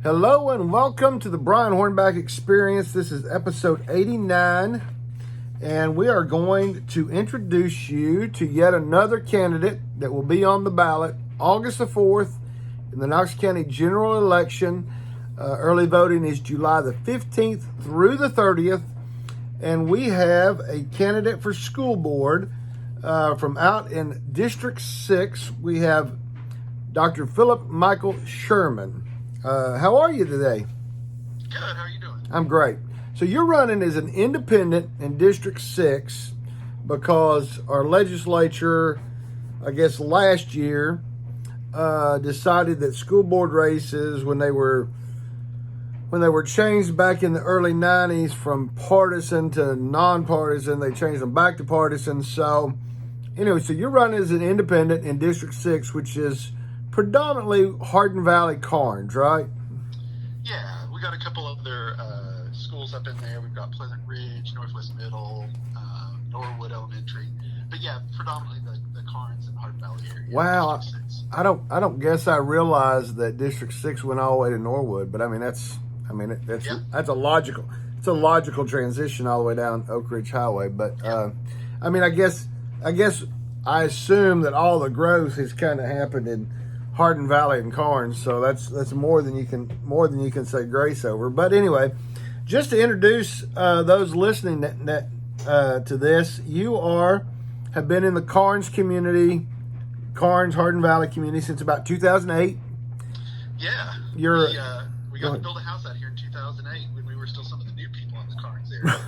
Hello and welcome to the Brian Hornback Experience. This is episode 89, and we are going to introduce you to yet another candidate that will be on the ballot August the 4th in the Knox County General Election. Early voting is July the 15th through the 30th, and we have a candidate for school board from out in District 6. We have Dr. Phillip Michael Sherman. How are you today? Good. How are you doing? I'm great. So you're running as an independent in District 6 because our legislature, I guess last year, decided that school board races, when they were changed back in the early 90s from partisan to nonpartisan, they changed them back to partisan. So anyway, so you're running as an independent in District 6, which is predominantly Hardin Valley, Karns, right? Yeah, we got a couple other schools up in there. We've got Pleasant Ridge, Northwest Middle, Norwood Elementary. But yeah, predominantly the Karns and Hardin Valley area. Wow, I don't guess I realized that District 6 went all the way to Norwood, but that's a logical transition all the way down Oak Ridge Highway. But I guess I assume that all the growth has kind of happened in Hardin Valley and Karns, so that's more than you can say grace over. But anyway, just to introduce those listening to this, you have been in the Karns community, Hardin Valley community since about 2008. Yeah, we got to build a house out here in 2008 when we were still some of the new people in the Karns area.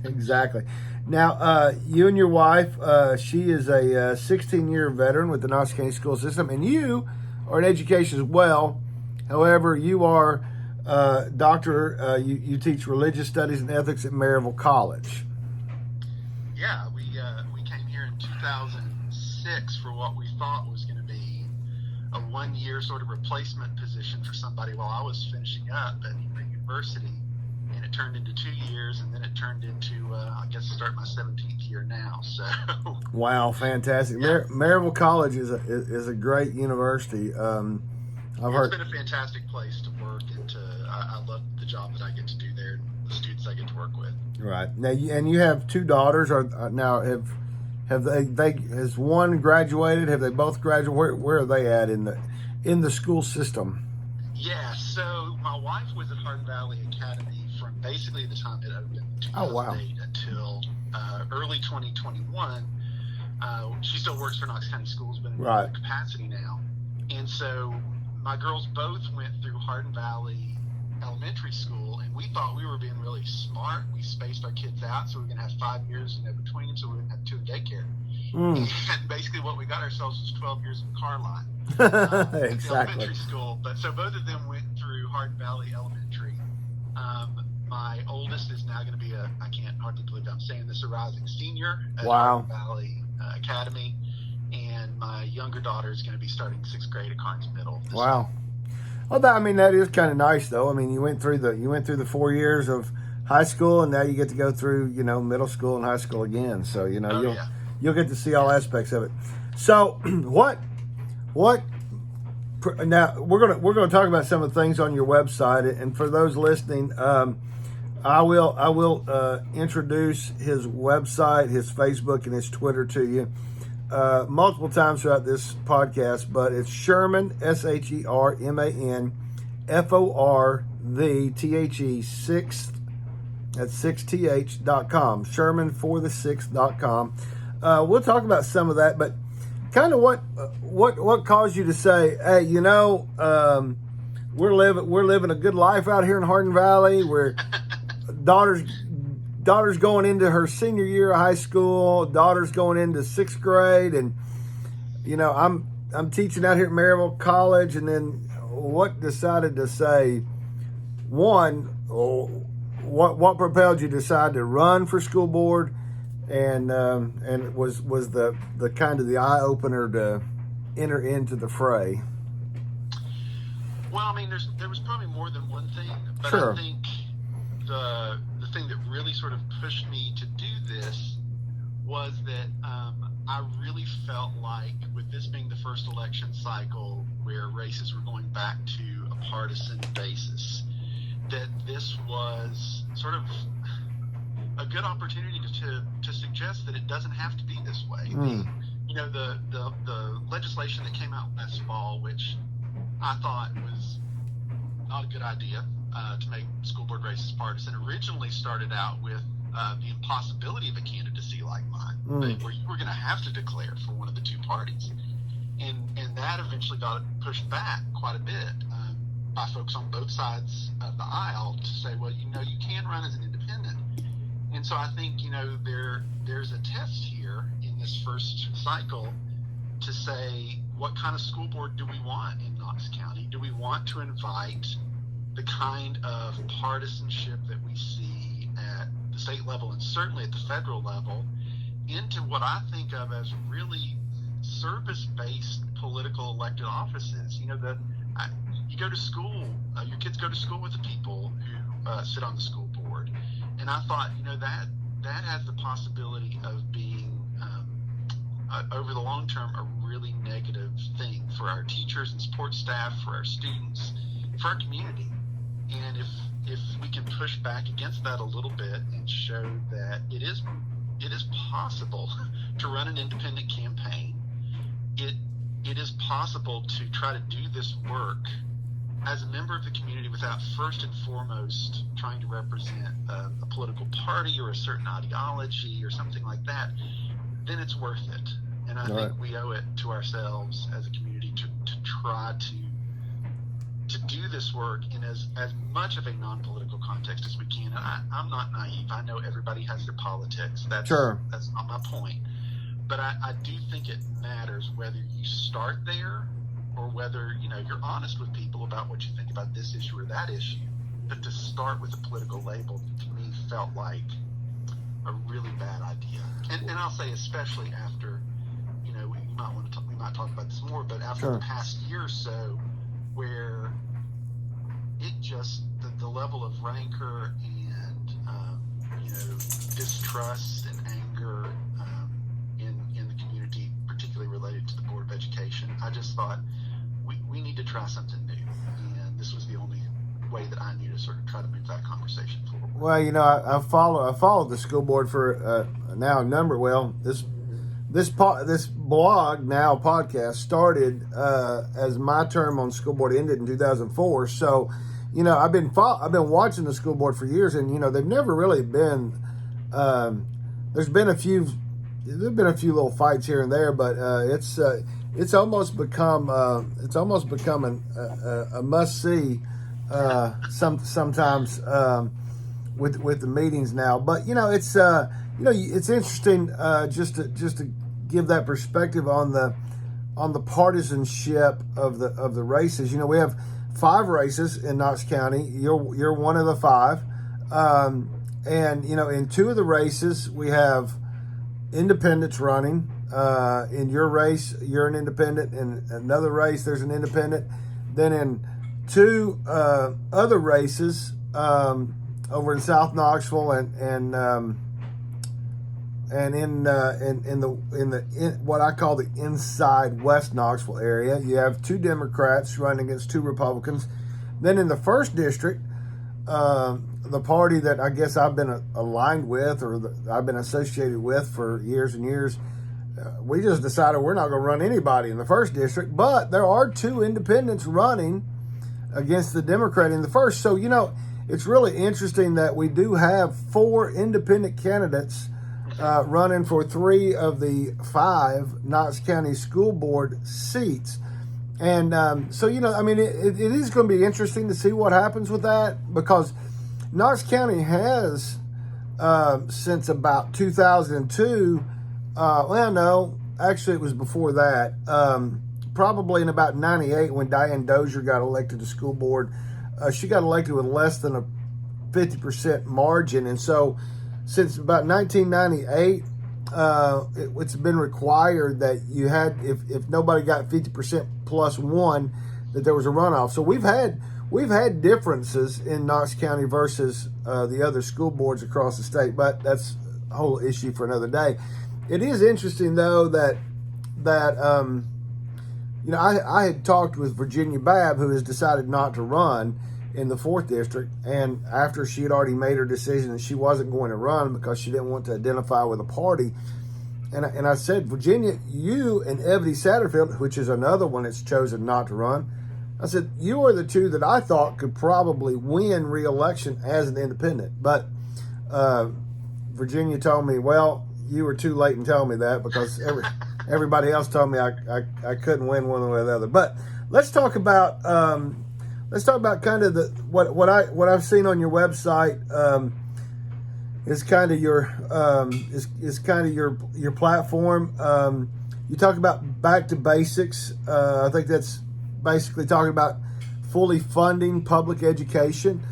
Exactly. Now, you and your wife, she is a 16-year veteran with the Knox County school system, and you are in education as well. However, you are doctor. You teach religious studies and ethics at Maryville College. Yeah, we came here in 2006 for what we thought was going to be a one-year sort of replacement position for somebody while I was finishing up at the university. And it turned into 2 years, and then it turned into, I guess, start my 17th year now. So. Wow, fantastic! Yeah. Maryville College is a great university. It's been a fantastic place to work, and I love the job that I get to do there, and the students I get to work with. Right now, you have two daughters. Has one graduated? Have they both graduated? Where are they at in the school system? Yeah, so my wife was at Hardin Valley Academy from basically the time it opened in 2008 until early 2021. She still works for Knox County Schools, but in a capacity now. And so my girls both went through Hardin Valley Elementary School, and we thought we were being really smart. We spaced our kids out, so we were going to have 5 years between them, so we wouldn't have two in daycare. And basically what we got ourselves was 12 years of car line. Exactly. Elementary school, but so both of them went through Hardin Valley Elementary. My oldest is now going to be I can't hardly believe I'm saying this, a rising senior at Hardin Valley Academy, and my younger daughter is going to be starting 6th grade at Karns Middle. Wow. Well, that is kind of nice, though. I mean, you went through the 4 years of high school, and now you get to go through middle school and high school again. So you'll get to see all aspects of it. So what? Now we're gonna talk about some of the things on your website, and for those listening, I will introduce his website, his Facebook, and his Twitter to you multiple times throughout this podcast. But it's Sherman, SHERMAN, FORTHE 6. That's 6th.com. Sherman for the 6th.com. We'll talk about some of that, but kind of what caused you to say, hey, we're living a good life out here in Hardin Valley. We're daughter's going into her senior year of high school. Daughter's going into 6th grade, and I'm teaching out here at Maryville College. And then what decided to say, one, what propelled you to decide to run for school board, and was the kind of the eye opener to enter into the fray? Well, I mean, there was probably more than one thing, but sure. I think the thing that really sort of pushed me to do this was that I really felt like, with this being the first election cycle, where races were going back to a partisan basis, that this was sort of a good opportunity to suggest that it doesn't have to be this way. The legislation that came out last fall, which I thought was not a good idea to make school board races partisan, originally started out with the impossibility of a candidacy like mine, where you were going to have to declare for one of the two parties. And that eventually got pushed back quite a bit by folks on both sides of the aisle to say, well, you can run as an independent. And so I think, there's a test here in this first cycle to say, what kind of school board do we want in Knox County? Do we want to invite the kind of partisanship that we see at the state level and certainly at the federal level into what I think of as really service-based political elected offices? You go to school, your kids go to school with the people who sit on the school board. And I thought, that has the possibility of being, over the long term, a really negative thing for our teachers and support staff, for our students, for our community. And if we can push back against that a little bit and show that it is possible to run an independent campaign, it is possible to try to do this work as a member of the community without first and foremost trying to represent a political party or a certain ideology or something like that, then it's worth it. And I think we owe it to ourselves as a community to try to do this work in as much of a non-political context as we can. And I'm not naive. I know everybody has their politics. That's not my point. But I do think it matters whether you start there or whether, you're honest with people about what you think about this issue or that issue. But to start with a political label, to me, felt like a really bad idea. And I'll say especially after, we might talk about this more, but after the past year or so, where it just, the level of rancor and, distrust and anger in the community, particularly related to the Board of Education, I just thought, we need to try something new, and this was the only way that I knew to sort of try to move that conversation forward. Well, I followed the school board for now a number. Well, this blog now podcast started as my term on school board ended in 2004. So, I've been watching the school board for years, and they've never really been. There's been a few little fights here and there, but it's almost become a must see sometimes with the meetings now. But it's interesting just to give that perspective on the partisanship of the races. We have 5 races in Knox County. You're one of the 5, and in 2 of the races we have independents running. In your race, you're an independent. In another race, there's an independent. Then in 2 other races over in South Knoxville and in what I call the inside West Knoxville area, you have 2 Democrats running against 2 Republicans. Then in the 1st district, the party that I guess I've been aligned with or I've been associated with for years and years, we just decided we're not going to run anybody in the 1st district, but there are 2 independents running against the Democrat in the 1st. So, it's really interesting that we do have 4 independent candidates running for 3 of the 5 Knox County School Board seats. And so, it is going to be interesting to see what happens with that, because Knox County has, since about 2002, actually it was before that, probably in about 98 when Diane Dozier got elected to school board, she got elected with less than a 50% margin. And so since about 1998, it's been required that you had, if nobody got 50% plus 1, that there was a runoff. So we've had differences in Knox County versus the other school boards across the state, but that's a whole issue for another day. It is interesting though that I had talked with Virginia Babb, who has decided not to run in the 4th District, and after she had already made her decision that she wasn't going to run because she didn't want to identify with a party, and I said, Virginia, you and Ebony Satterfield, which is another one that's chosen not to run, I said, you are the two that I thought could probably win re-election as an independent. But Virginia told me, well, you were too late in telling me that, because everybody else told me I couldn't win one way or the other. But let's talk about kind of what I've seen on your website. Is kind of your platform. You talk about back to basics. I think that's basically talking about fully funding public education.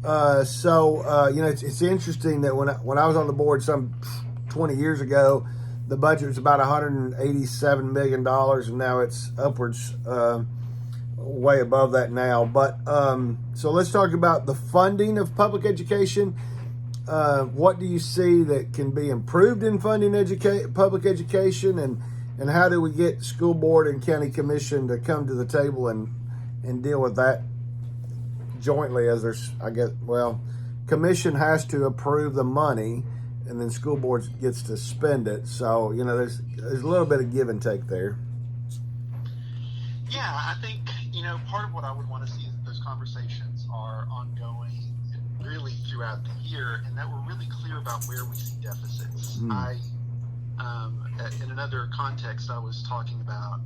It's interesting that when I was on the board some 20 years ago, the budget was about $187 million, and now it's upwards, way above that now. But so let's talk about the funding of public education. What do you see that can be improved in funding public education, and how do we get school board and county commission to come to the table and deal with that jointly? As there's, commission has to approve the money, and then school board gets to spend it. So there's a little bit of give and take there. Yeah, I think part of what I would want to see is that those conversations are ongoing and really throughout the year, and that we're really clear about where we see deficits. In another context, I was talking about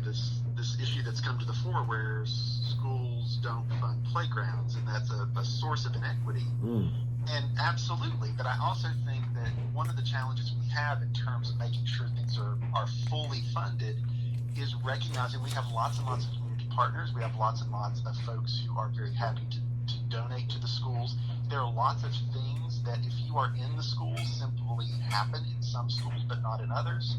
this issue that's come to the fore where schools don't fund playgrounds, and that's a source of inequity. And absolutely, but I also think that one of the challenges we have in terms of making sure things are fully funded is recognizing we have lots and lots of community partners. We have lots and lots of folks who are very happy to donate to the schools. There are lots of things that, if you are in the schools, simply happen in some schools but not in others.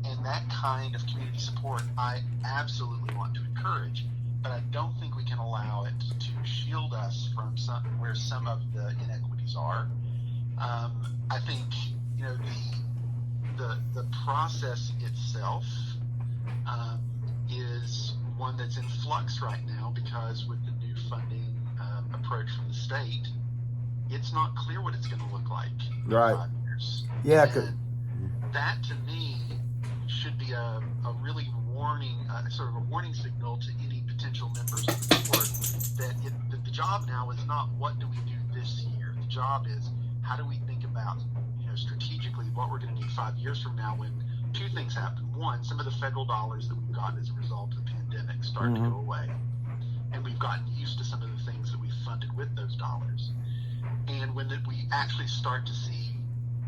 And that kind of community support I absolutely want to encourage, but I don't think we can allow it to shield us from where some of the inequities are. I think the process itself is one that's in flux right now, because with the new funding approach from the state, it's not clear what it's going to look like in 5 years. Yeah, and that to me should be a really warning, sort of a warning signal to any potential members of the board that the job now is not what do we do this year. The job is how do we think about strategically what we're going to need 5 years from now when two things happen. One, some of the federal dollars that we've gotten as a result of the pandemic start to go away, and we've gotten used to some of the things that we funded with those dollars. And when we actually start to see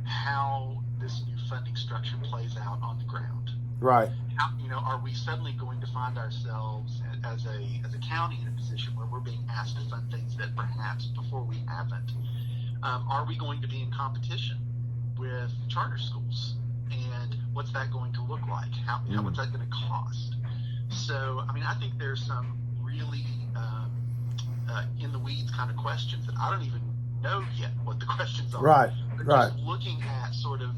how this new funding structure plays out on the ground, right? Are we suddenly going to find ourselves as a county in a position where we're being asked to fund things that perhaps before we haven't? Are we going to be in competition with charter schools? And what's that going to look like? What's that going to cost? So, I think there's some really in the weeds kind of questions that I don't even know yet what the questions are. Right. Just looking at sort of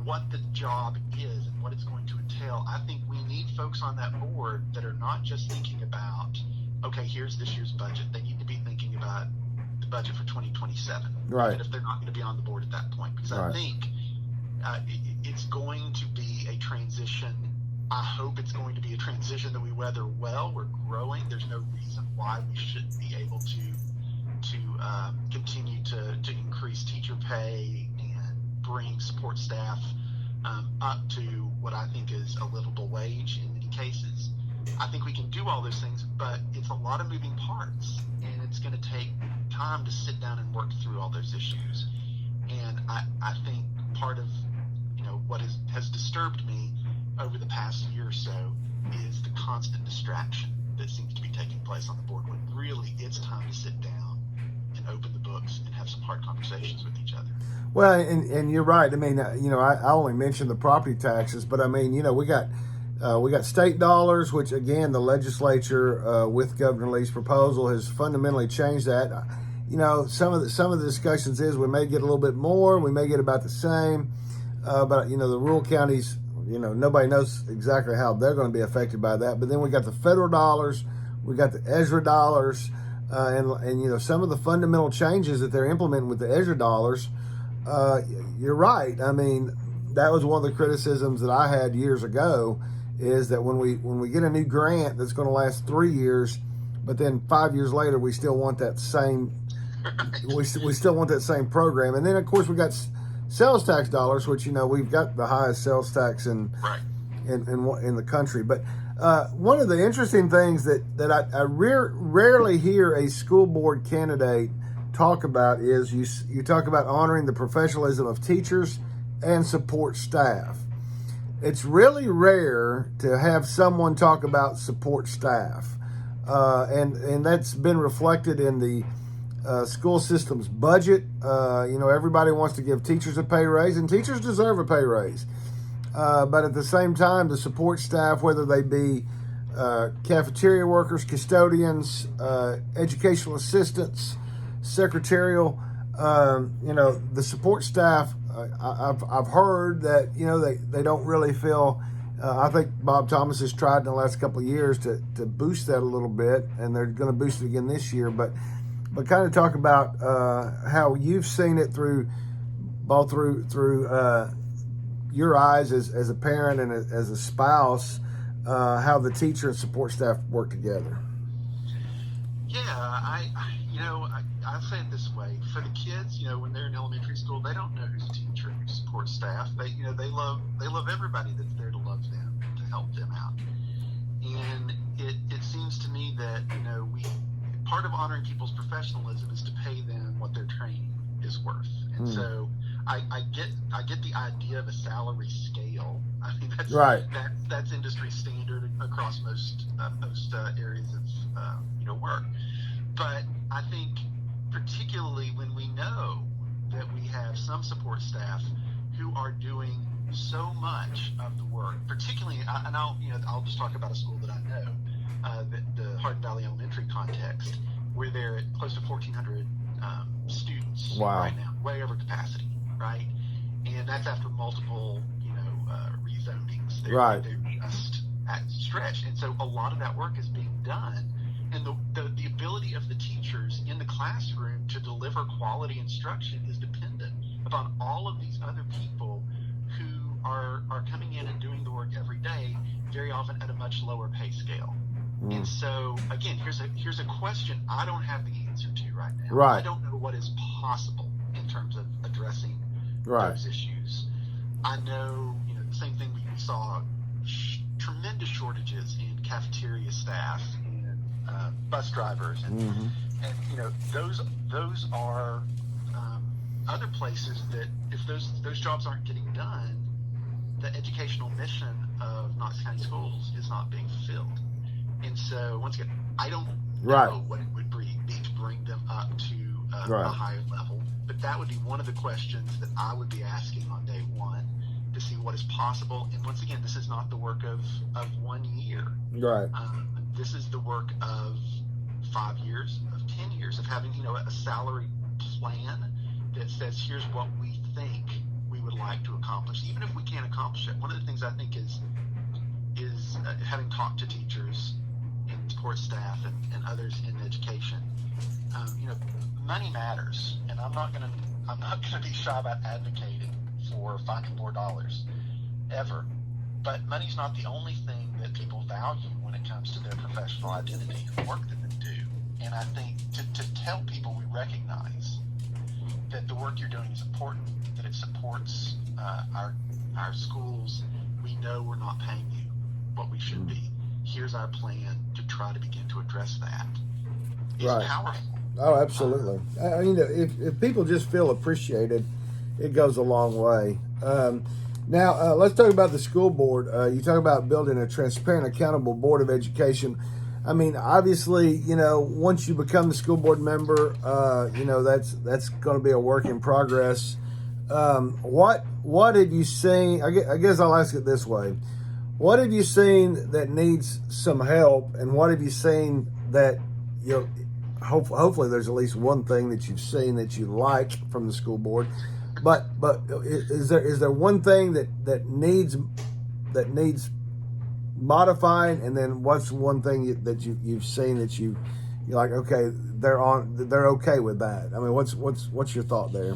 what the job is and what it's going to entail, I think we need folks on that board that are not just thinking about, okay, here's this year's budget. They need to be thinking about the budget for 2027. Right. And if they're not going to be on the board at that point, because I think it's going to be a transition. I hope it's going to be a transition that we weather well. We're growing. There's no reason why we shouldn't be able to continue to increase teacher pay and bring support staff up to what I think is a livable wage in many cases. I think we can do all those things, but it's a lot of moving parts, and it's going to take time to sit down and work through all those issues. And I think part of what has disturbed me over the past year or so is the constant distraction that seems to be taking place on the board, when really it's time to sit down and open the books and have some hard conversations with each other. Well, and you're right. I only mentioned the property taxes, but we got state dollars, which again the legislature with Governor Lee's proposal has fundamentally changed that. Some of the discussions is we may get a little bit more, we may get about the same, but the rural counties, nobody knows exactly how they're going to be affected by that. But then we got the federal dollars, we got the ESRA dollars, and some of the fundamental changes that they're implementing with the ESRA dollars. You're right. I mean, that was one of the criticisms that I had years ago, is that when we get a new grant that's going to last 3 years, but then 5 years later we still want that same we still want that same program. And then of course we got sales tax dollars, which we've got the highest sales tax in the country. But one of the interesting things that I rarely hear a school board candidate talk about is you talk about honoring the professionalism of teachers and support staff. It's really rare to have someone talk about support staff, and that's been reflected in the school system's budget. Everybody wants to give teachers a pay raise, and teachers deserve a pay raise. But at the same time, the support staff, whether they be cafeteria workers, custodians, educational assistants, secretarial, the support staff, I've heard that they don't really feel. I think Bob Thomas has tried in the last couple of years to boost that a little bit, and they're going to boost it again this year. But kind of talk about how you've seen it through your eyes as a parent and as a spouse, how the teacher and support staff work together. Yeah, I'll say it this way: for the kids, when they're in elementary school, they don't know who's teacher and who's support staff. They love everybody that's there to love them, to help them out. And it seems to me that part of honoring people's professionalism is to pay them what their training is worth. And so I get the idea of a salary scale. I mean, that's right. That's industry standard across most areas of work. But I think particularly when we know that we have some support staff who are doing so much of the work, particularly, and I'll just talk about a school that I know, the Hardin Valley Elementary context, where they're at close to 1,400 students right now, way over capacity, right? And that's after multiple, rezonings. They're just at stretch, and so a lot of that work is being done. And the ability of the teachers in the classroom to deliver quality instruction is dependent upon all of these other people who are coming in and doing the work every day, very often at a much lower pay scale. And so, again, here's a question I don't have the answer to right now. Right. I don't know what is possible in terms of addressing those issues. I know, the same thing we saw tremendous shortages in cafeteria staff and bus drivers, and those are other places that if those jobs aren't getting done, the educational mission of Knox County Schools is not being fulfilled. And so, once again, I don't know what it would be to bring them up to a higher level, but that would be one of the questions that I would be asking on day one to see what is possible. And once again, this is not the work of 1 year. Right. This is the work of 5 years, of 10 years, of having a salary plan that says here's what we think we would like to accomplish, even if we can't accomplish it. One of the things I think is having talked to teachers and support staff and others in education, money matters, and I'm not gonna be shy about advocating for finding more dollars ever. But money's not the only thing that people value when it comes to their professional identity and the work that they do. And I think to tell people we recognize that the work you're doing is important, that it supports our schools. We know we're not paying you what we should be. Here's our plan to try to begin to address that. It's powerful. Oh, absolutely. If people just feel appreciated, it goes a long way. Now, let's talk about the school board. You talk about building a transparent, accountable board of education. I mean, obviously, once you become the school board member, that's going to be a work in progress. What have you seen? I guess I'll ask it this way. What have you seen that needs some help, and what have you seen that, hopefully there's at least one thing that you've seen that you like from the school board. But is there one thing that needs that needs modifying, and then what's one thing that you've seen that you're like, okay, they're okay with that? I mean, what's your thought there?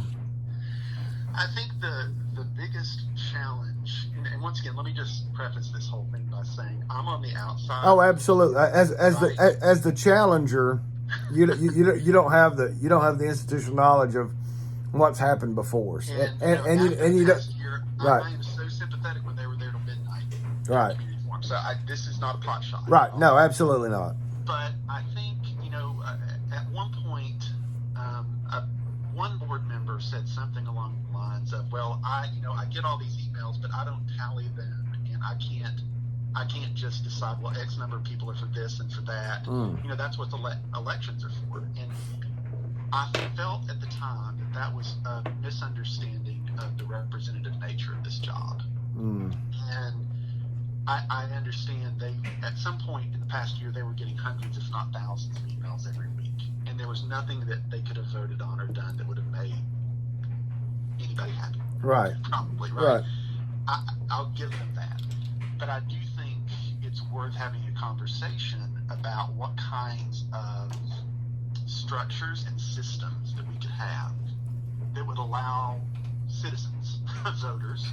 I think the biggest challenge, and once again, let me just preface this whole thing by saying I'm on the outside. Oh, absolutely. As the challenger, you don't have the institutional knowledge of what's happened before, and you don't. Right. I am so sympathetic when they were there till midnight. Right. So this is not a pot shot. Right. No, absolutely not. But I think, at one point, one board member said something along the lines of, well, I get all these emails, but I don't tally them, and I can't just decide, well, X number of people are for this and for that. That's what the elections are for. And I felt at the time that was a misunderstanding of the representative nature of this job. And I understand at some point in the past year, they were getting hundreds, if not thousands, of emails every week. And there was nothing that they could have voted on or done that would have made anybody happy. Right. Probably, right? I'll give them that. But I do think it's worth having a conversation about what kinds of structures and systems that we could have that would allow citizens, voters,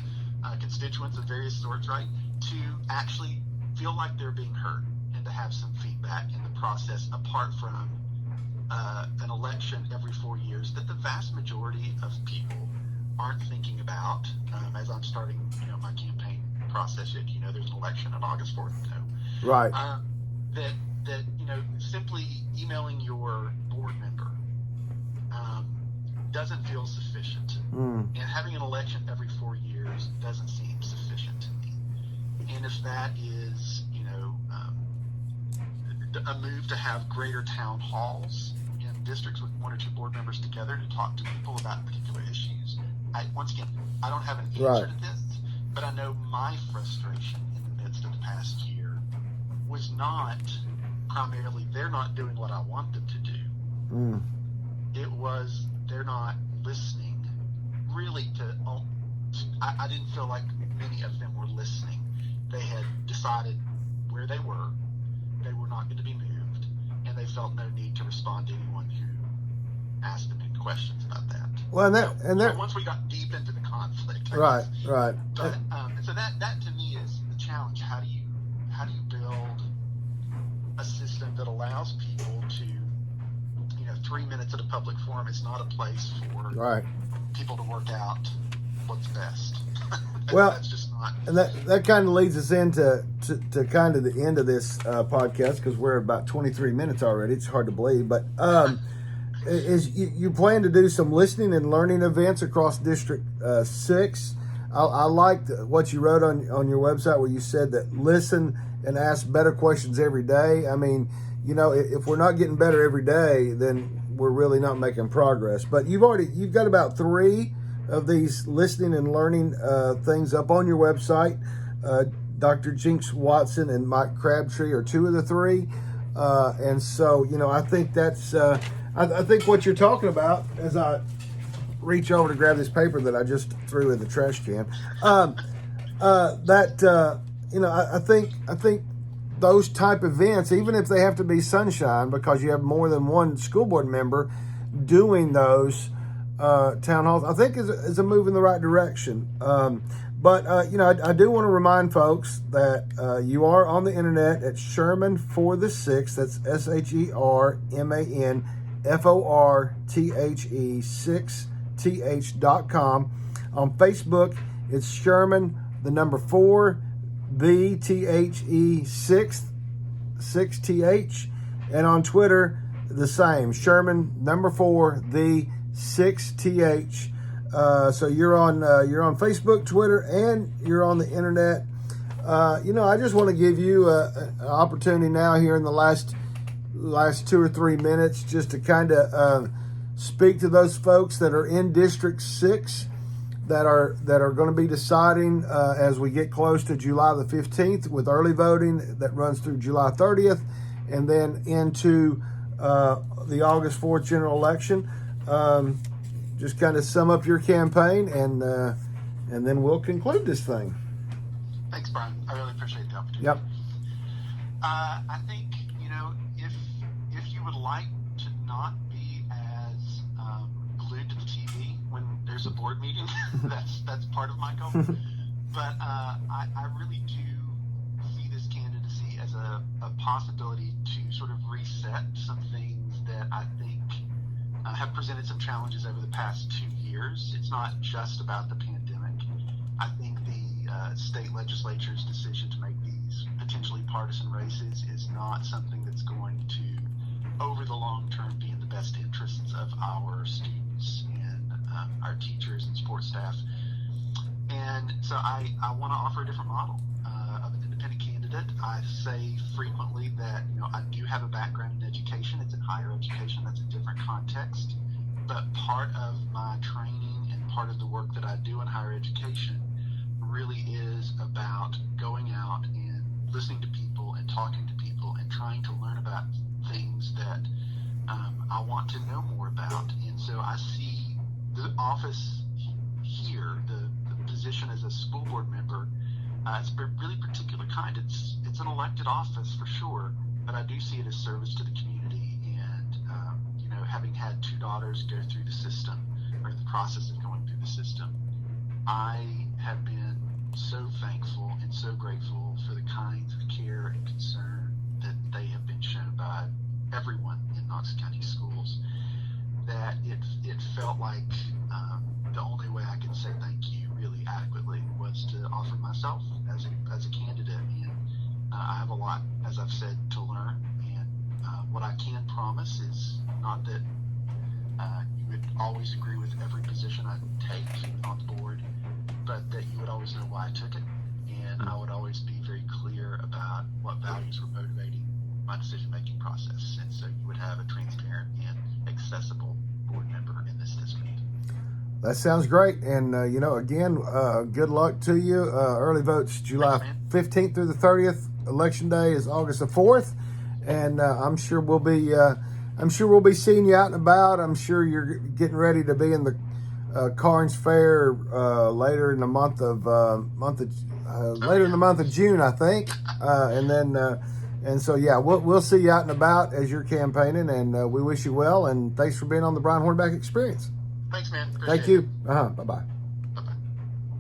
constituents of various sorts, right, to actually feel like they're being heard and to have some feedback in the process, apart from an election every 4 years that the vast majority of people aren't thinking about. As I'm starting, my campaign process, there's an election on August 4th. Right. That simply emailing your board member doesn't feel sufficient, and having an election every 4 years doesn't seem sufficient to me. And if that is, a move to have greater town halls in districts with one or two board members together to talk to people about particular issues, once again, I don't have an answer to this, but I know my frustration in the midst of the past year was not primarily they're not doing what I want them to do. It was they're not listening really I didn't feel like many of them were listening. They had decided where they were not going to be moved, and they felt no need to respond to anyone who asked them any questions about that. Well, so once we got deep into the conflict, right. But so that to me is the challenge. How do you build a system that allows people to, 3 minutes at a public forum is not a place for people to work out what's best. That's just not. And that kind of leads us into to kind of the end of this podcast, because we're about 23 minutes already. It's hard to believe, but is you plan to do some listening and learning events across District 6? I liked what you wrote on your website where you said that listen and ask better questions every day. I mean, if we're not getting better every day, then we're really not making progress. But you've got about 3 of these listening and learning things up on your website. Dr. Jinx Watson and Mike Crabtree are 2 of the 3. And so, I think that's, I think what you're talking about, as I reach over to grab this paper that I just threw in the trash can, I think those type events, even if they have to be sunshine because you have more than one school board member doing those town halls, I think is a move in the right direction. But I do want to remind folks that you are on the internet at Sherman for the 6th. That's ShermanForThe6th.com. On Facebook, it's Sherman, the number 4, the THE 6th, and on Twitter, the same, Sherman, number 4, the 6th. So you're on Facebook, Twitter, and you're on the internet. I just want to give you an opportunity now here in the last 2 or 3 minutes just to kind of speak to those folks that are in District 6 that are going to be deciding as we get close to July the 15th with early voting that runs through July 30th and then into the August 4th general election. Just kind of sum up your campaign and then we'll conclude this thing. Thanks, Brian. I really appreciate the opportunity. Yep. I think, if you would like to not be as glued to the TV when there's a board meeting, that's part of my goal. But I really do see this candidacy as a possibility to sort of reset some things that I think have presented some challenges over the past 2 years. It's not just about the pandemic. I think the state legislature's decision to make these potentially partisan races is not something that's going to, over the long term, be in the best interests of our students and our teachers and support staff. And so I want to offer a different model of an independent candidate. I say frequently that I do have a background in education. It's in higher education. That's a different context. But part of my training and part of the work that I do in higher education really is about going out and listening to people and talking to people and trying to learn about things that I want to know more about. And so I see the office here, the position as a school board member, it's a really particular kind. It's an elected office for sure, but I do see it as service to the community. And having had 2 daughters go through the system, or in the process of going through the system, I have been so thankful and so grateful for the kinds of care and concern that they have been shown by everyone in Knox County schools, that it felt like the only way I could say thank you really adequately was to offer myself as a candidate. And I have a lot, as I've said, to learn. And what I can promise is not that you would always agree with every position I take on the board, but that you would always know why I took it. And I would always be very clear about what values were motivating my decision-making process. And so you would have a transparent and accessible board member in this district. That sounds great. And, again, good luck to you. Early votes July 15th through the 30th. Election day is August the 4th. And I'm sure we'll be seeing you out and about. I'm sure you're getting ready to be in the Karns Fair later in the month of June, I think. We'll see you out and about as you're campaigning, and we wish you well. And thanks for being on the Brian Hornback Experience. Thanks, man. Thank you. Bye-bye.